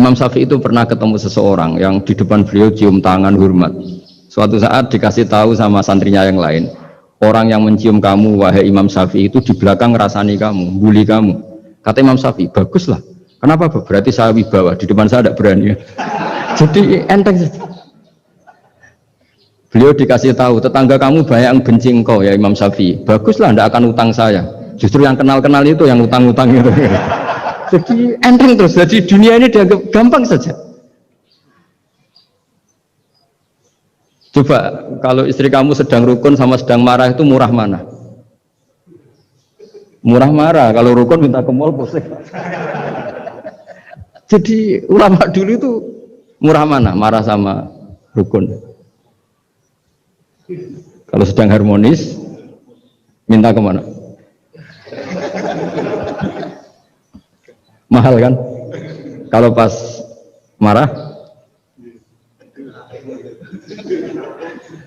Imam Syafi'i itu pernah ketemu seseorang yang di depan beliau cium tangan hormat. Suatu saat dikasih tahu sama santrinya yang lain, orang yang mencium kamu wahai Imam Syafi'i itu di belakang ngerasani kamu, bully kamu. Kata Imam Syafi'i, baguslah. Kenapa? Berarti saya wibawa, di depan saya tidak berani. Jadi enteng saja. Beliau dikasih tahu, tetangga kamu banyak yang benci engkau ya Imam Syafi'i. Baguslah, tidak akan utang saya. Justru yang kenal-kenal itu yang utang-utang itu. Jadi enteng terus. Jadi dunia ini dianggap gampang saja. Coba kalau istri kamu sedang rukun sama sedang marah itu murah mana? Murah marah. Kalau rukun minta ke mall pusing. Jadi ulama dulu itu murah mana? Marah sama rukun. Kalau sedang harmonis minta kemana? Mahal kan? Kalau pas marah.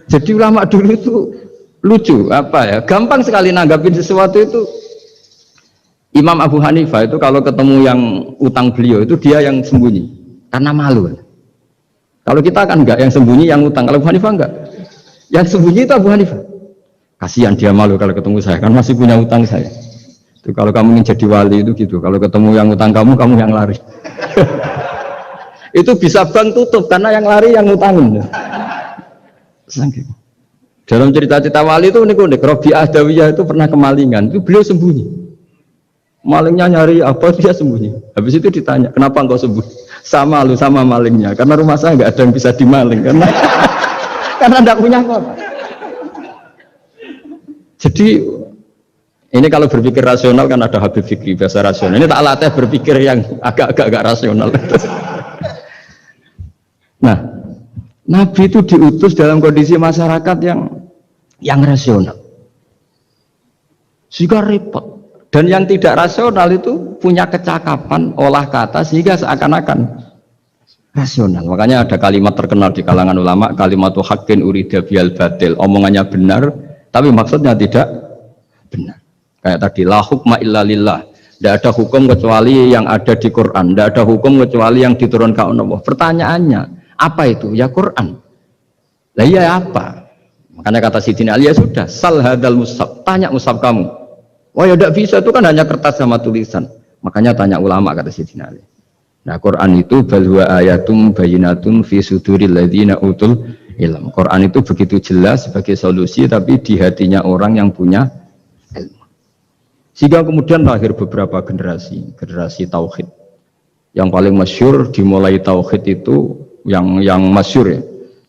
Jadi ulama dulu itu lucu, apa ya? Gampang sekali nanggapin sesuatu itu. Imam Abu Hanifah itu kalau ketemu yang utang beliau itu dia yang sembunyi karena malu. Kalau kita kan enggak yang sembunyi yang utang. Kalau Abu Hanifah enggak. Yang sembunyi itu Abu Hanifah. Kasihan dia malu kalau ketemu saya kan masih punya utang saya. Itu kalau kamu ingin jadi wali itu gitu. Kalau ketemu yang utang kamu yang lari. Itu bisa bank tutup karena yang lari yang utangin. Dalam cerita-cerita wali itu unik-unik. Robi'ah Adawiyah itu pernah kemalingan. Itu beliau sembunyi. Malingnya nyari apa dia sembunyi. Habis itu ditanya, kenapa engkau sembunyi? Sama lu sama malingnya. Karena rumah saya nggak ada yang bisa dimaling karena enggak punya apa-apa. Jadi ini kalau berpikir rasional kan ada Habib Fikri bahasa rasional. Ini tak latih berpikir yang agak rasional. Nah, Nabi itu diutus dalam kondisi masyarakat yang rasional. Sehingga repot. Dan yang tidak rasional itu punya kecakapan olah kata sehingga seakan-akan rasional. Makanya ada kalimat terkenal di kalangan ulama, kalimatu haqqin urida bihal batil. Omongannya benar, tapi maksudnya tidak benar. Kayak tadi, la hukma illa lillah. Tidak ada hukum kecuali yang ada di Quran. Tidak ada hukum kecuali yang diturunkan Allah. Pertanyaannya, apa itu? Ya Quran. Lah iya apa? Makanya kata Sidina Ali, ya sudah, sal hadal mushaf. Tanya mushaf kamu. Wah ya tidak bisa, itu kan hanya kertas sama tulisan. Makanya tanya ulama, kata Sidina Ali. Nah Quran itu balwa ayatum bayinatun fi suduril ladzina utul ilm. Quran itu begitu jelas sebagai solusi, tapi di hatinya orang yang punya ilmu. Sehingga kemudian lahir beberapa generasi tauhid. Yang paling masyhur dimulai tauhid itu yang masyhur ya,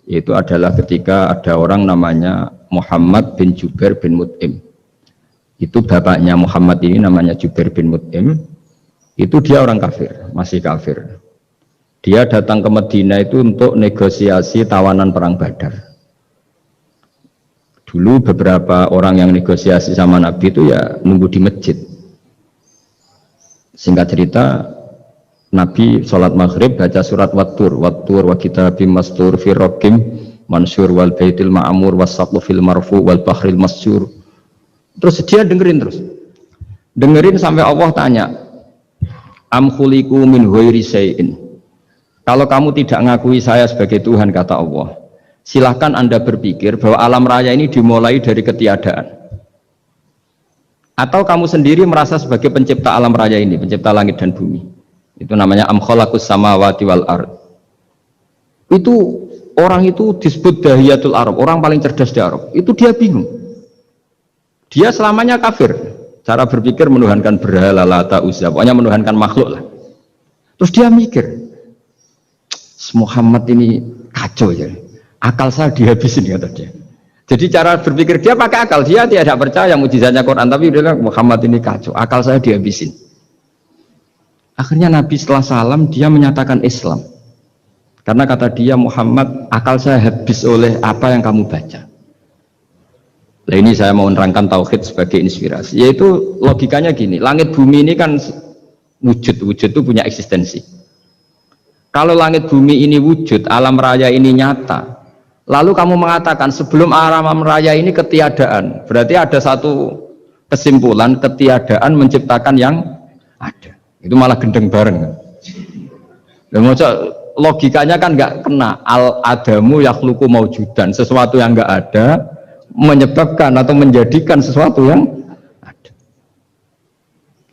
itu adalah ketika ada orang namanya Muhammad bin Jubair bin Mut'im. Itu bapaknya Muhammad ini namanya Jubair bin Mut'im. Itu dia orang kafir, masih kafir. Dia datang ke Madinah itu untuk negosiasi tawanan perang Badar. Dulu beberapa orang yang negosiasi sama Nabi itu ya nunggu di masjid. Singkat cerita, Nabi sholat maghrib baca surat Wattur wa kitabim mastur fi raqim mansur wal baitil ma'mur was-saqfu fil marfu wal bahril masyur. Terus dia dengerin sampai Allah tanya, am khuliqu min ghairi syai'in. Kalau kamu tidak ngakui saya sebagai Tuhan, kata Allah, silahkan Anda berpikir bahwa alam raya ini dimulai dari ketiadaan. Atau kamu sendiri merasa sebagai pencipta alam raya ini, pencipta langit dan bumi. Itu namanya am khalaqus samawati wal ard. Itu orang itu disebut dahiyatul Arab, orang paling cerdas di Arab. Itu dia bingung. Dia selamanya kafir. Cara berpikir menuhankan berhala, Lata, Uzza, pokoknya menuhankan makhluk lah. Terus dia mikir, Muhammad ini kacau ya. Akal saya dihabisin, kata dia. Jadi cara berpikir dia pakai akal. Dia tidak percaya mujizatnya Quran, tapi dia bilang Muhammad ini kacau. Akal saya dihabisin. Akhirnya Nabi setelah salam dia menyatakan Islam. Karena kata dia, Muhammad, akal saya habis oleh apa yang kamu baca. Nah ini saya mau menerangkan tauhid sebagai inspirasi. Yaitu logikanya gini, langit bumi ini kan wujud itu punya eksistensi. Kalau langit bumi ini wujud, alam raya ini nyata, lalu kamu mengatakan sebelum alam raya ini ketiadaan, berarti ada satu kesimpulan, ketiadaan menciptakan yang ada. Itu malah gendeng bareng kan? Logikanya kan nggak kena. Al adamu yakhluqu maujudan, sesuatu yang nggak ada menyebabkan atau menjadikan sesuatu yang ada.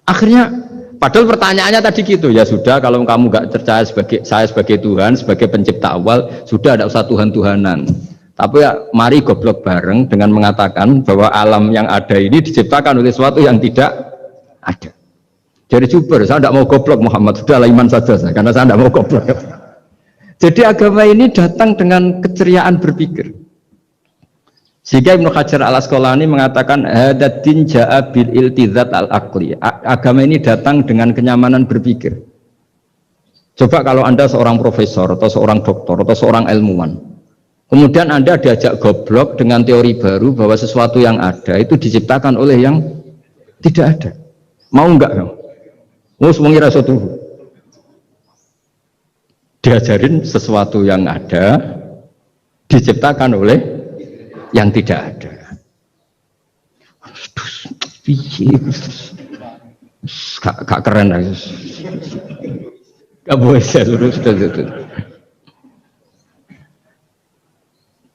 Akhirnya padahal pertanyaannya tadi gitu, ya sudah kalau kamu nggak percaya saya sebagai Tuhan, sebagai pencipta awal, sudah ada usah Tuhan-Tuhanan. Tapi ya mari goblok bareng dengan mengatakan bahwa alam yang ada ini diciptakan oleh sesuatu yang tidak ada. Jadi Juber, saya tidak mau goblok Muhammad, sudah iman saja saya, karena saya tidak mau goblok. Jadi agama ini datang dengan keceriaan berpikir. Sehingga Ibnu Hajar al-Asqalani mengatakan hadatin ja'a bil iltizat al-aqli. Agama ini datang dengan kenyamanan berpikir. Coba kalau Anda seorang profesor atau seorang doktor atau seorang ilmuwan, kemudian Anda diajak goblok dengan teori baru bahwa sesuatu yang ada itu diciptakan oleh yang tidak ada. Mau enggak kamu? Mau mengira suatu diajarin sesuatu yang ada diciptakan oleh yang tidak ada. Gak keren lagi. Gak boleh sudah.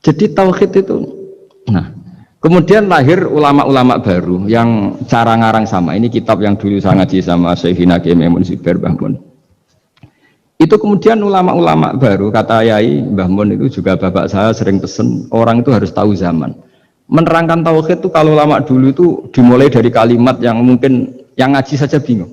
Jadi tauhid itu. Nah, kemudian lahir ulama-ulama baru yang cara ngarang sama. Ini kitab yang dulu saya ngaji sama Syekhina Kiai Maimun Zubair Mbah Mun. Itu kemudian ulama-ulama baru, kata Yai Mbah Mun itu juga bapak saya sering pesen, orang itu harus tahu zaman. Menerangkan tauhid itu kalau ulama dulu itu dimulai dari kalimat yang mungkin yang ngaji saja bingung.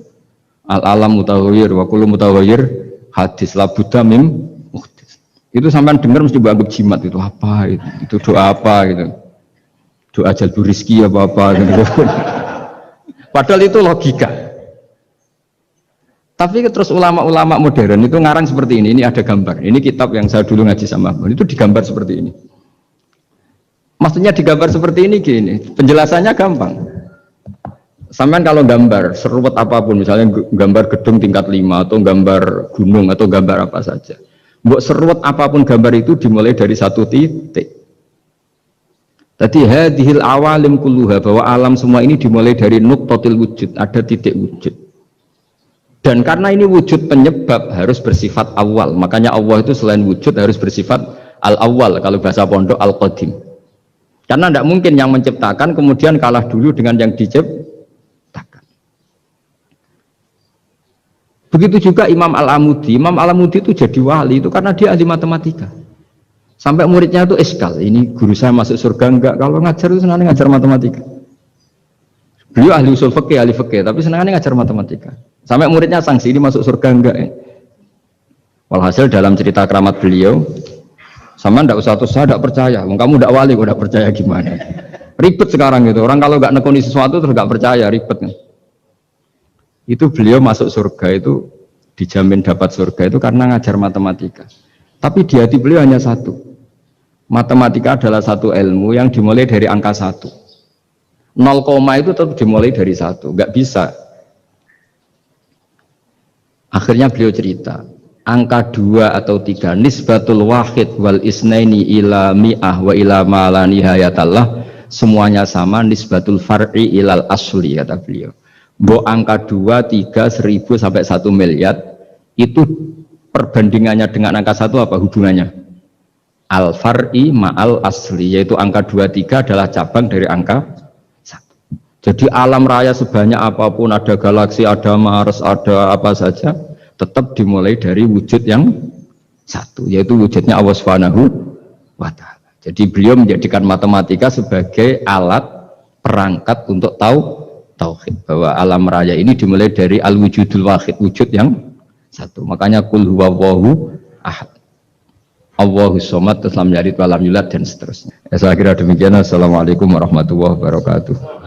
Al-alam mutaghayyir wa kullu mutaghayyir hadis la budda mim muhdits. Itu sampean dengar mesti anggap jimat itu apa itu doa apa gitu. Doa jalbu rizki apa gitu. Padahal itu logika. Tapi terus ulama-ulama modern itu ngarang seperti ini ada gambar. Ini kitab yang saya dulu ngaji sama itu digambar seperti ini. Maksudnya digambar seperti ini gini, penjelasannya gampang. Sampean kalau gambar seruat apapun, misalnya gambar gedung tingkat 5 atau gambar gunung atau gambar apa saja. Mbok seruat apapun gambar itu dimulai dari satu titik. Tadi hadhil awalim kulluha, bahwa alam semua ini dimulai dari nuqtatil wujud, ada titik wujud. Dan karena ini wujud penyebab harus bersifat awal, makanya Allah itu selain wujud harus bersifat al-awwal, kalau bahasa pondok al-qadim. Karena tidak mungkin yang menciptakan kemudian kalah dulu dengan yang diciptakan. Begitu juga Imam Al-Amudi. Imam Al-Amudi itu jadi wali itu karena dia ahli matematika. Sampai muridnya itu iskal, ini guru saya masuk surga enggak? Kalau ngajar itu senang ngajar matematika. Beliau ahli usul fikih, ahli fikih, tapi senangnya ngajar matematika. Sampai muridnya sanksi, ini masuk surga enggak ya? Walhasil dalam cerita keramat beliau, sama ndak usah terus saya tidak percaya, kamu tidak wali, kok tidak percaya gimana? Ribet sekarang gitu, orang kalau nggak nekuni sesuatu terus nggak percaya, ribet kan? Itu beliau masuk surga itu dijamin dapat surga itu karena ngajar matematika. Tapi di hati beliau hanya satu, matematika adalah satu ilmu yang dimulai dari angka 1. 0, itu tetap dimulai dari 1, nggak bisa. Akhirnya beliau cerita, angka 2 atau 3 nisbatul wahid wal isnaini ila mi'ah wa ila ma la nihayatallah, semuanya sama, nisbatul far'i ilal asli, kata beliau. Mbok angka 2, 3, 1000 sampai 1 miliar itu perbandingannya dengan angka 1 apa hubungannya? Al far'i ma'al asli, yaitu angka 2, 3 adalah cabang dari angka 1. Jadi alam raya sebanyak apapun, ada galaksi, ada Mars, ada apa saja, tetap dimulai dari wujud yang 1, yaitu wujudnya Allah Subhanahu wa ta'ala. Jadi beliau menjadikan matematika sebagai alat perangkat untuk tahu tauhid, bahwa alam raya ini dimulai dari al-wujudul wahid, wujud yang 1. Makanya kul huwallahu ahad, Allahus somad, lam yalid walam yulad, dan seterusnya. Saya kira demikian. Assalamualaikum warahmatullahi wabarakatuh.